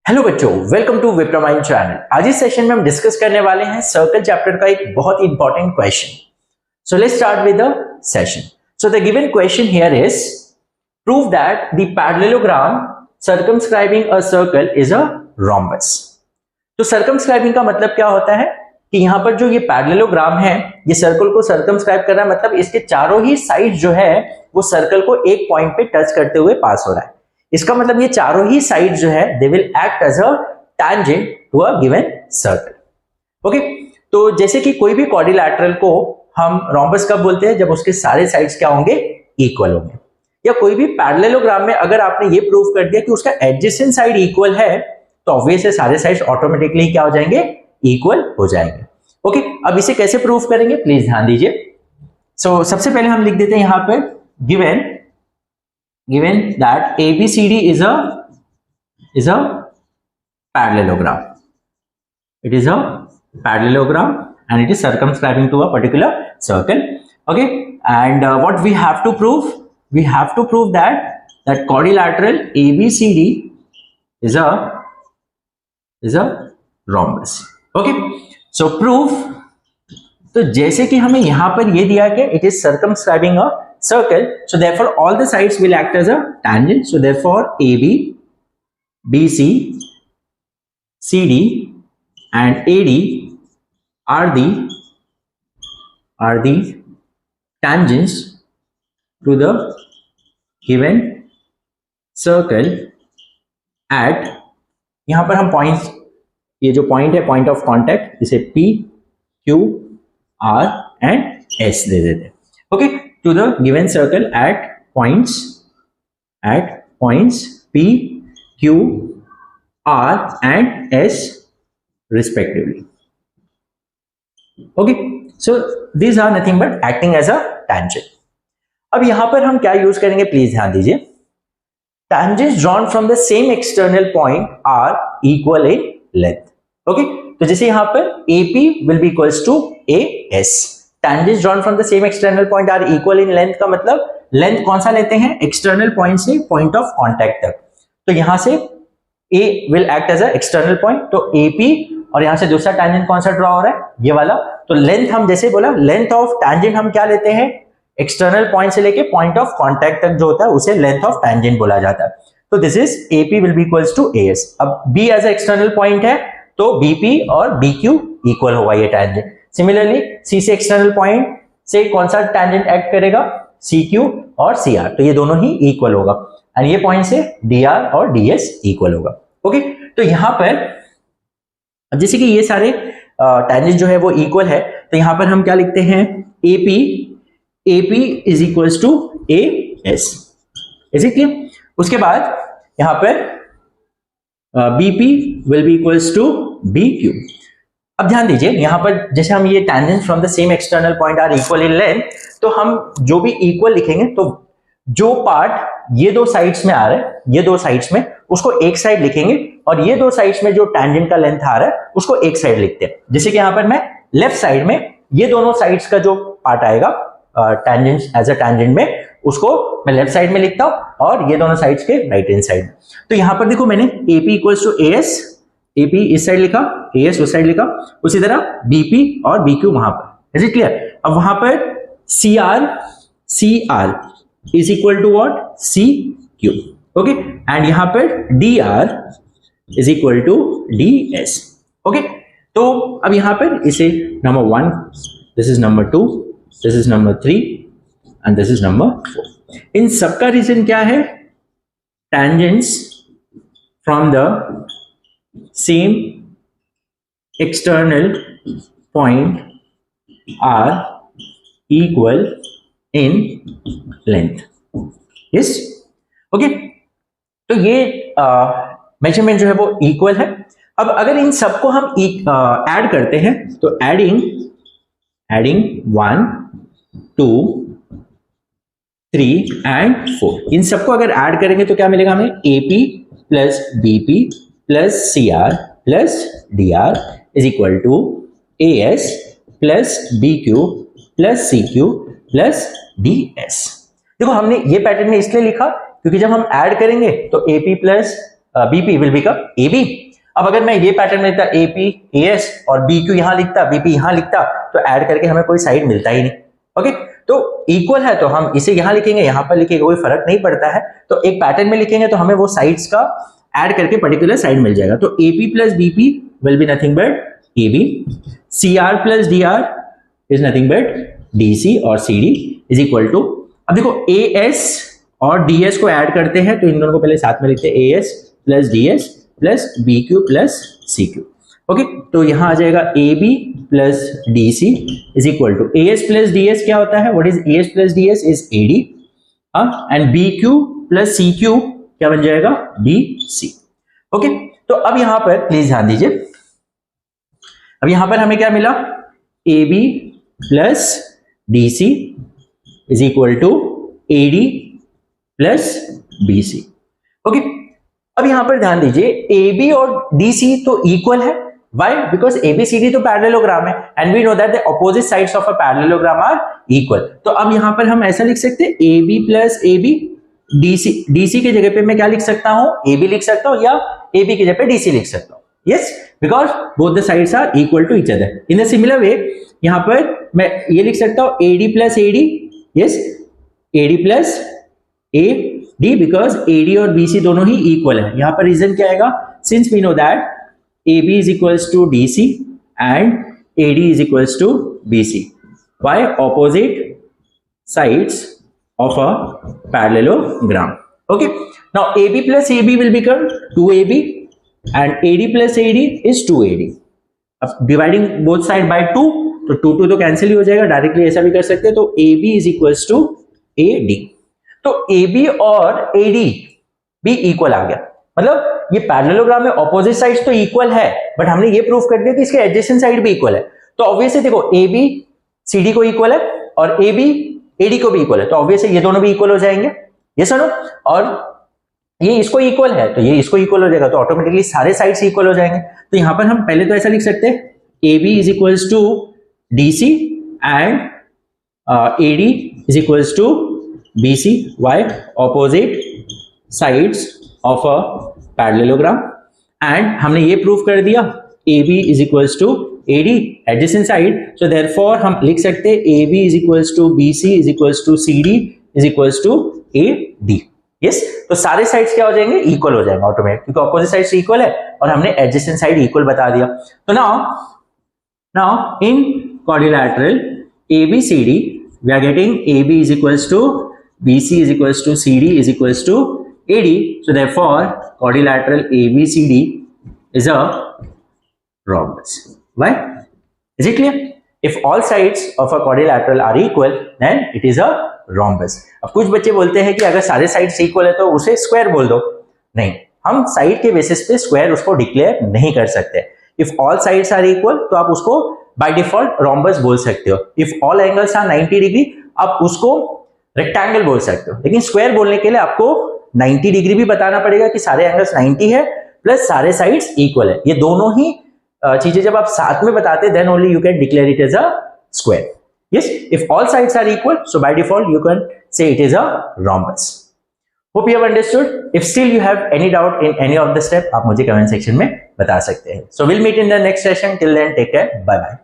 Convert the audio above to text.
Hello बच्चों, welcome to विप्रोमाइंड channel. आज इस सेशन में हम डिस्कस करने वाले हैं सर्कल चैप्टर का एक बहुत ही important question. So let's start with the session. So the given question here is prove that the parallelogram circumscribing a circle is a rhombus. तो सर्कमस्क्राइबिंग का मतलब क्या होता है कि यहाँ पर जो ये पैरेललोग्राम है, ये सर्कल को सर्कमस्क्राइब कर रहा है, मतलब इसके चारों ही साइड जो है वो सर्कल को एक पॉइंट पे टच करते हुए पास हो रहा है। इसका मतलब ये चारों ही साइड जो है they will act as a tangent to a given circle. Okay, तो जैसे कि कोई भी क्वाड्रिलैटरल को हम रोम्बस कब बोलते हैं, जब उसके सारे साइड्स क्या होंगे, इक्वल होंगे। या कोई भी पैरेललोग्राम में अगर आपने ये प्रूव कर दिया कि उसका एडजेसेंट साइड इक्वल है, तो ऑब्वियस है सारे साइड्स ऑटोमेटिकली क्या हो जाएंगे, इक्वल हो जाएंगे। ओके, अब इसे कैसे प्रूव करेंगे, प्लीज ध्यान दीजिए। सो सबसे पहले हम लिख देते हैं यहां पर given that ABCD is a parallelogram. It is a parallelogram and it is circumscribing to a particular circle. Okay, and what we have to prove? We have to prove that quadrilateral ABCD is a rhombus. Okay, so proof. तो जैसे कि हमें यहां पर ये दिया कि it is circumscribing a circle, so therefore all the sides will act as a tangent. So therefore AB, BC, CD and AD are the tangents to the given circle at, यहां पर हम पॉइंट्स, ये जो point है point of contact, इसे P, Q, R and S दे देते हैं। Okay, to the given circle at points P, Q, R and S respectively. Okay, so these are nothing but acting as a tangent. अब यहां पर हम क्या use करेंगे, please ध्यान दीजिए। Tangents drawn from the same external point are equal in length. Okay, तो जैसे यहां पर AP will be equals to AS. Tangents drawn from the same external point are equal in length का मतलब length कौन सा लेते हैं, एक्सटर्नल पॉइंट से पॉइंट ऑफ कांटेक्ट तक। तो यहां से A will act as a external point, तो AP और यहां से दूसरा टेंजेंट कौन सा ड्रॉ हो रहा है, ये वाला। तो लेंथ हम जैसे बोला, लेंथ ऑफ टेंजेंट हम क्या लेते हैं, एक्सटर्नल पॉइंट से लेके पॉइंट ऑफ कांटेक्ट तक जो होता है उसे लेंथ ऑफ टेंजेंट बोला जाता है। तो this is AP will be equals to AS। अब B as a external point है तो BP और BQ इक्वल होगा ये टेंजेंट। सिमिलरली C से एक्सटर्नल पॉइंट से कौन सा टेंजेंट एक्ट करेगा, CQ और CR, तो ये दोनों ही इक्वल होगा। और ये पॉइंट से DR और DS इक्वल होगा। ओके, तो यहां पर अब जैसे कि ये सारे टेंजेंट जो है वो इक्वल है, तो यहां पर हम क्या लिखते हैं, AP is equals to AS। Is it clear? उसके बाद यहां पर BP will be equals to BQ। अब ध्यान दीजिए, यहां पर जैसे हम ये tangents from the same external point are equal in length, तो हम जो भी इक्वल लिखेंगे, तो जो पार्ट ये दो साइड्स में आ रहा है, ये दो साइड्स में, उसको एक साइड लिखेंगे, और ये दो साइड्स में जो टेंजेंट का लेंथ आ रहा है उसको एक साइड लिखते हैं। जैसे कि यहां पर मैं लेफ्ट साइड में ये दोनों साइड्स का जो पार्ट आएगा टेंजेंट एज अ टेंजेंट में, उसको मैं लेफ्ट साइड में लिखता हूं, और ये दोनों साइड्स के राइट हैंड साइड। तो यहां पर देखो, मैंने AP इक्वल्स टू AS, AP इस साइड लिखा, AS उस साइड लिखा, उसी तरह BP और BQ वहां पर। Is it clear? अब वहां पर CR is equal to what, CQ। Okay, and यहां पर DR is equal to DS। Okay, तो अब यहां पर इसे number 1, this is number 2, this is number 3 and this is number 4। इन सबका रीजन क्या है, tangents from the same external point are equal in length. Yes? Okay? तो ये मेजरमेंट जो है वो इक्वल है। अब अगर इन सबको हम ऐड करते हैं, तो एडिंग 1, 2, 3 एंड 4, इन सबको अगर ऐड करेंगे तो क्या मिलेगा हमें, AP plus BP plus CR plus DR is equal to AS plus BQ plus CQ plus DS। देखो, हमने ये पैटर्न में इसलिए लिखा क्योंकि जब हम ऐड करेंगे तो AP plus BP will become AB. अब अगर मैं ये पैटर्न में लिखता AP AS और BQ यहां लिखता, BP यहां लिखता, तो ऐड करके हमें कोई साइड मिलता ही नहीं. ओके, तो इक्वल है तो हम इसे यहां लिखेंगे, यहां पर लिखेंगे, कोई फर्क नहीं पड़ता है. तो एक पैटर्न में लिखेंगे तो हमें वो साइड्स का ऐड करके पर्टिकुलर साइड मिल जाएगा. तो AP plus BP will be nothing but AB. CR plus DR is nothing but DC और CD इज इक्वल टू, अब देखो AS और DS को ऐड करते हैं तो इन दोनों को पहले साथ में लिखते हैं, AS plus DS plus BQ plus CQ. Okay, तो यहां आ जाएगा AB plus DC is equal to AS plus DS क्या होता है, what is AS plus DS is AD and BQ plus CQ क्या बन जाएगा, BC. ओके, तो अब यहां पर प्लीज ध्यान दीजिए, अब यहां पर हमें क्या मिला, AB plus DC is equal to AD plus BC. Okay, अब यहां पर ध्यान दीजिए AB और DC तो इक्वल है. Why? Because ABCD तो पैरेललोग्राम है and we know that the opposite sides of a parallelogram are equal. तो अब यहां पर हम ऐसा लिख सकते हैं AB प्लस AB, DC की जगह पे मैं क्या लिख सकता हूं, AB लिख सकता हूं या AB की जगह पे DC लिख सकता हूं. Yes, because both the sides are equal to each other. In a similar way, यहां पर मैं ये लिख सकता हूं AD plus AD, yes, AD plus AD because AD और BC दोनों ही इक्वल है. यहां पर रीजन क्या आएगा, since we know that AB is equals to DC and AD is equals to BC. Why? Opposite sides of a parallelogram. Okay. Now AB plus AB will become 2AB and AD plus AD is 2AD. अब dividing both side by 2, तो 2 तो cancel ही हो जाएगा, directly ऐसा भी कर सकते हैं. तो AB is equals to AD. तो AB और AD भी इक्वल आ गया, मतलब ये पैरेललोग्राम में ऑपोजिट साइड्स तो इक्वल है, बट हमने ये प्रूफ कर दिया कि इसके एडजेसेंट साइड भी इक्वल है. तो ऑब्वियसली देखो AB CD को इक्वल है और AB AD को भी इक्वल है, तो ऑब्वियसली ये दोनों भी इक्वल हो जाएंगे. ये सुनो, और ये इसको इक्वल है तो ये इसको इक्वल हो जाएगा, तो ऑटोमेटिकली सारे साइड्स इक्वल हो जाएंगे. तो यहां पर हम पहले तो ऐसा लिख सकते हैं AB is equals to DC and AD is equals to BC. Why? Opposite sides of a parallelogram. And हमने ये प्रूव कर दिया AB is equals to AD adjacent side, so therefore हम लिख सकते हैं AB is equals to BC is equals to CD is equals to AD. Yes, तो सारे साइड्स क्या हो जाएंगे, इक्वल हो जाएंगे ऑटोमेटिक, क्योंकि ऑपोजिट साइड्स इक्वल है और हमने एडजेसेंट साइड इक्वल बता दिया. तो now in quadrilateral ABCD we are getting AB is equals to BC is equals to CD is equals to AD. So therefore quadrilateral ABCD is a rhombus. Why? Is it clear? If all sides of a quadrilateral are equal, then it is a rhombus. अब कुछ बच्चे बोलते हैं कि अगर सारे sides equal है तो उसे स्क्वायर बोल दो. नहीं, हम साइड के बेसिस पे स्क्वायर उसको डिक्लेयर नहीं कर सकते. If all sides are equal तो आप उसको बाय डिफॉल्ट rhombus बोल सकते हो. If all angles are 90 degree आप उसको रेक्टेंगल बोल सकते हो. लेकिन स्क्वायर बोलने के लिए आपको 90 डिग्री भी बताना पड़ेगा कि सारे एंगल्स 90 है प्लस सारे साइड्स इक्वल है. ये दोनों ही चीजें जब आप साथ में बताते हैं, then only you can declare it as a square. Yes, if all sides are equal so by default you can say it is a rhombus. Hope you have understood. If still you have any doubt in any of the step, आप मुझे comment section में बता सकते हैं. So will meet in the next session. Till then take care, bye bye.